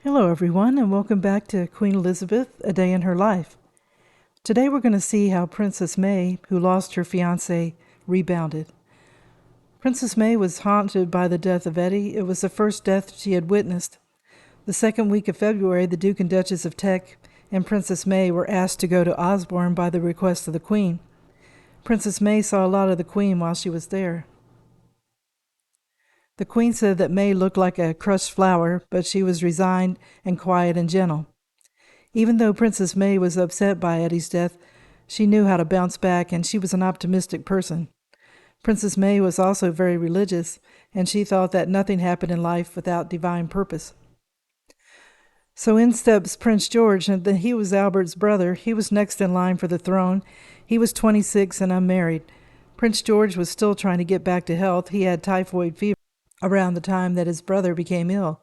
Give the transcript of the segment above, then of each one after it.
Hello, everyone, and welcome back to Queen Elizabeth, A Day in Her Life. Today we're going to see how Princess May, who lost her fiance, rebounded. Princess May was haunted by the death of Eddy. It was the first death she had witnessed. The second week of February, the Duke and Duchess of Teck and Princess May were asked to go to Osborne by the request of the Queen. Princess May saw a lot of the Queen while she was there. The Queen said that May looked like a crushed flower, but she was resigned and quiet and gentle. Even though Princess May was upset by Eddy's death, she knew how to bounce back, and she was an optimistic person. Princess May was also very religious, and she thought that nothing happened in life without divine purpose. So in steps Prince George, and he was Albert's brother. He was next in line for the throne. He was 26 and unmarried. Prince George was still trying to get back to health. He had typhoid fever around the time that his brother became ill.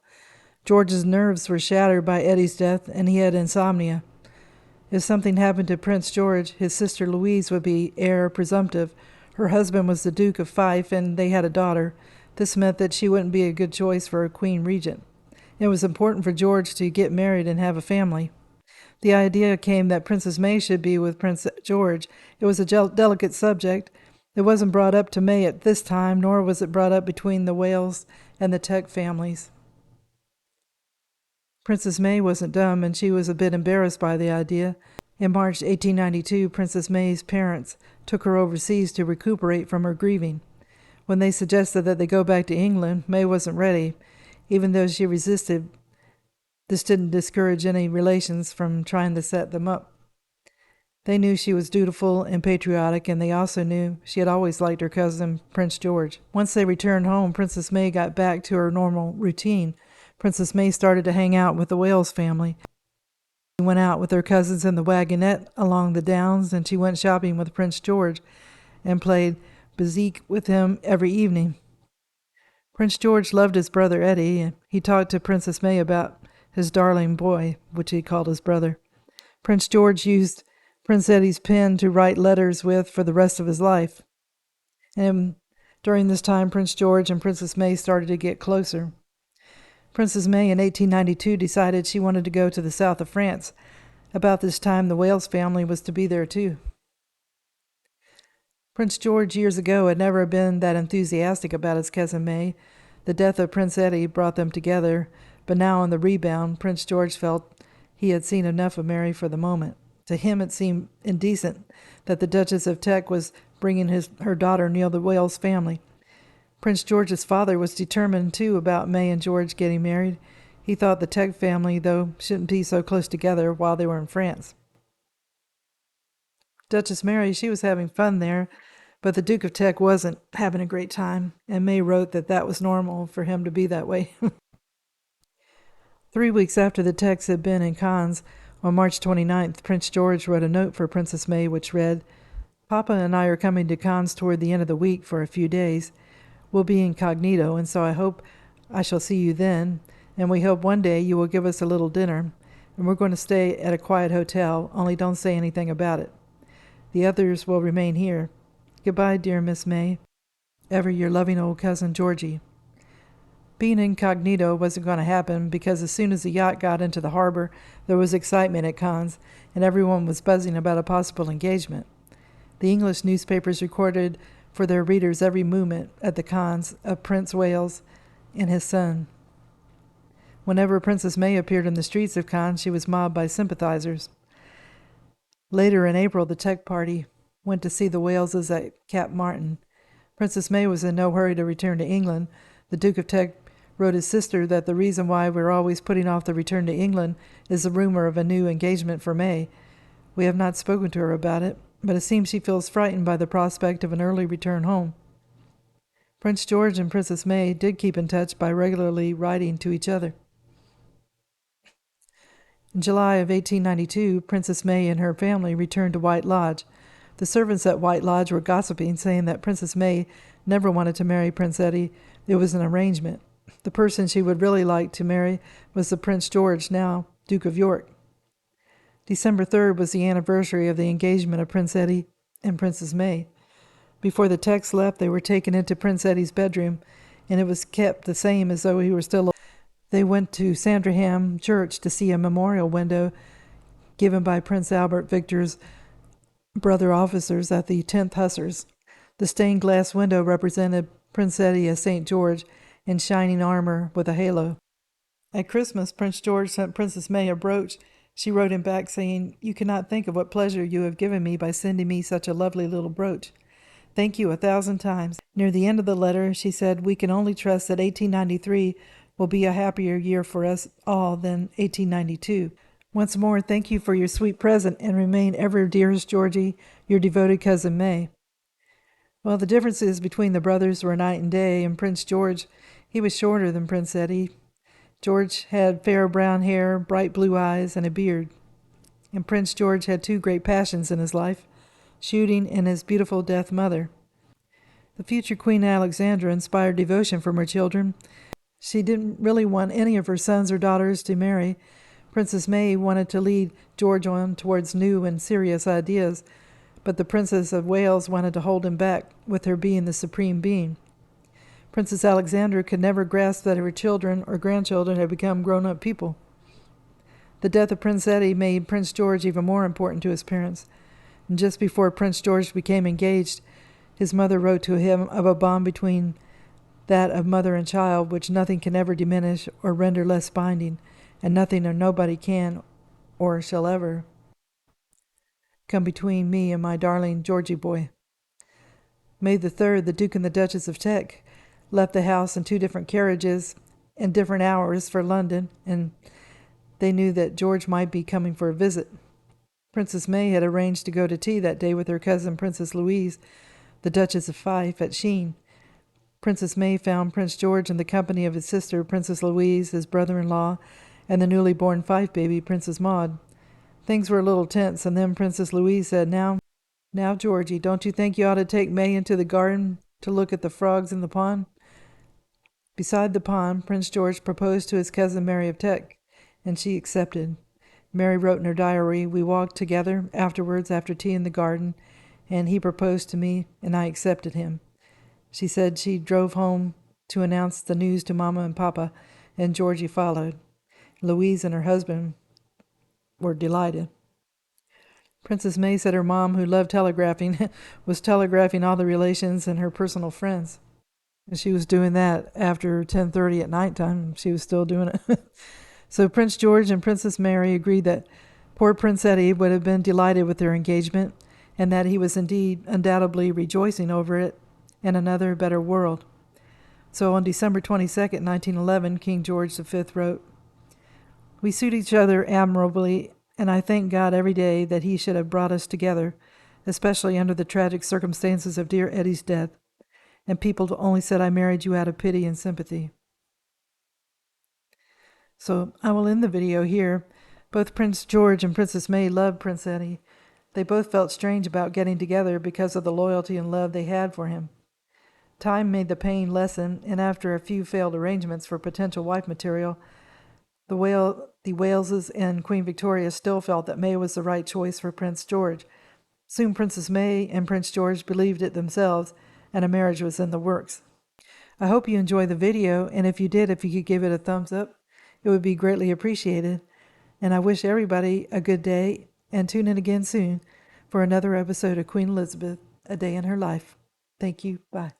George's nerves were shattered by Eddy's death, and he had insomnia. If something happened to Prince George, his sister Louise would be heir presumptive. Her husband was the Duke of Fife, and they had a daughter. This meant that she wouldn't be a good choice for a queen regent. It was important for George to get married and have a family. The idea came that Princess May should be with Prince George. It was a delicate subject. It wasn't brought up to May at this time, nor was it brought up between the Wales and the Teck families. Princess May wasn't dumb, and she was a bit embarrassed by the idea. In March 1892, Princess May's parents took her overseas to recuperate from her grieving. When they suggested that they go back to England, May wasn't ready. Even though she resisted, this didn't discourage any relations from trying to set them up. They knew she was dutiful and patriotic, and they also knew she had always liked her cousin, Prince George. Once they returned home, Princess May got back to her normal routine. Princess May started to hang out with the Wales family. She went out with her cousins in the wagonette along the downs, and she went shopping with Prince George and played bezique with him every evening. Prince George loved his brother Eddy, and he talked to Princess May about his darling boy, which he called his brother. Prince George used Prince Eddy's pen to write letters with for the rest of his life. And during this time, Prince George and Princess May started to get closer. Princess May in 1892 decided she wanted to go to the south of France. About this time, the Wales family was to be there too. Prince George years ago had never been that enthusiastic about his cousin May. The death of Prince Eddy brought them together, but now on the rebound, Prince George felt he had seen enough of Mary for the moment. To him, it seemed indecent that the Duchess of Teck was bringing her daughter near the Wales family. Prince George's father was determined, too, about May and George getting married. He thought the Teck family, though, shouldn't be so close together while they were in France. Duchess Mary, she was having fun there, but the Duke of Teck wasn't having a great time, and May wrote that that was normal for him to be that way. 3 weeks after the Tecks had been in Cannes, on March 29th, Prince George wrote a note for Princess May which read, "Papa and I are coming to Cannes toward the end of the week for a few days. We'll be incognito, and so I hope I shall see you then, and we hope one day you will give us a little dinner, and we're going to stay at a quiet hotel, only don't say anything about it. The others will remain here. Goodbye, dear Miss May. Ever your loving old cousin, Georgie." Being incognito wasn't going to happen because as soon as the yacht got into the harbor, there was excitement at Cannes, and everyone was buzzing about a possible engagement. The English newspapers recorded for their readers every movement at the Cannes of Prince Wales and his son. Whenever Princess May appeared in the streets of Cannes, she was mobbed by sympathizers. Later in April, the Teck party went to see the Waleses at Cap Martin. Princess May was in no hurry to return to England. The Duke of Teck wrote his sister that the reason why we're always putting off the return to England is the rumor of a new engagement for May. We have not spoken to her about it, but it seems she feels frightened by the prospect of an early return home. Prince George and Princess May did keep in touch by regularly writing to each other. In July of 1892, Princess May and her family returned to White Lodge. The servants at White Lodge were gossiping, saying that Princess May never wanted to marry Prince Eddy. It was an arrangement. The person she would really like to marry was the Prince George, now Duke of York. December 3rd was the anniversary of the engagement of Prince Eddy and Princess May. Before the Tecks left, they were taken into Prince Eddy's bedroom, and it was kept the same as though he were still alive. They went to Sandringham Church to see a memorial window given by Prince Albert Victor's brother officers at the 10th Hussars. The stained glass window represented Prince Eddy as St. George in shining armor with a halo. At Christmas, Prince George sent Princess May a brooch. She wrote him back saying, "You cannot think of what pleasure you have given me by sending me such a lovely little brooch. Thank you 1,000 times." Near the end of the letter, she said, "We can only trust that 1893 will be a happier year for us all than 1892. Once more, thank you for your sweet present, and remain ever, dearest Georgie, your devoted cousin May." Well, the differences between the brothers were night and day, and Prince George, he was shorter than Prince Eddy. George had fair brown hair, bright blue eyes, and a beard. And Prince George had two great passions in his life, shooting and his beautiful deaf mother. The future Queen Alexandra inspired devotion from her children. She didn't really want any of her sons or daughters to marry. Princess May wanted to lead George on towards new and serious ideas, but the Princess of Wales wanted to hold him back, with her being the supreme being. Princess Alexandra could never grasp that her children or grandchildren had become grown-up people. The death of Prince Eddy made Prince George even more important to his parents. And just before Prince George became engaged, his mother wrote to him of a bond between that of mother and child, which nothing can ever diminish or render less binding, and nothing or nobody can or shall ever come between me and my darling Georgie boy. May the 3rd, the Duke and the Duchess of Teck left the house in 2 different carriages in different hours for London, and they knew that George might be coming for a visit. Princess May had arranged to go to tea that day with her cousin Princess Louise, the Duchess of Fife, at Sheen. Princess May found Prince George in the company of his sister, Princess Louise, his brother-in-law, and the newly born Fife baby, Princess Maud. Things were a little tense, and then Princess Louise said, Now, Georgie, don't you think you ought to take May into the garden to look at the frogs in the pond?" Beside the pond, Prince George proposed to his cousin Mary of Teck, and she accepted. Mary wrote in her diary, "We walked together afterwards after tea in the garden, and he proposed to me, and I accepted him." She said she drove home to announce the news to Mama and Papa, and Georgie followed. Louise and her husband were delighted. Princess May said her mom, who loved telegraphing, was telegraphing all the relations and her personal friends. And she was doing that after 10:30 at nighttime. She was still doing it. So Prince George and Princess Mary agreed that poor Prince Eddy would have been delighted with their engagement, and that he was indeed undoubtedly rejoicing over it in another better world. So on December 22nd, 1911, King George V wrote, "We suit each other admirably, and I thank God every day that he should have brought us together, especially under the tragic circumstances of dear Eddy's death. And people only said I married you out of pity and sympathy." So I will end the video here. Both Prince George and Princess May loved Prince Eddy. They both felt strange about getting together because of the loyalty and love they had for him. Time made the pain lessen, and after a few failed arrangements for potential wife material, the Waleses and Queen Victoria still felt that May was the right choice for Prince George. Soon Princess May and Prince George believed it themselves, and a marriage was in the works. I hope you enjoyed the video, and if you did, if you could give it a thumbs up, it would be greatly appreciated. And I wish everybody a good day, and tune in again soon for another episode of Queen Elizabeth, A Day in Her Life. Thank you. Bye.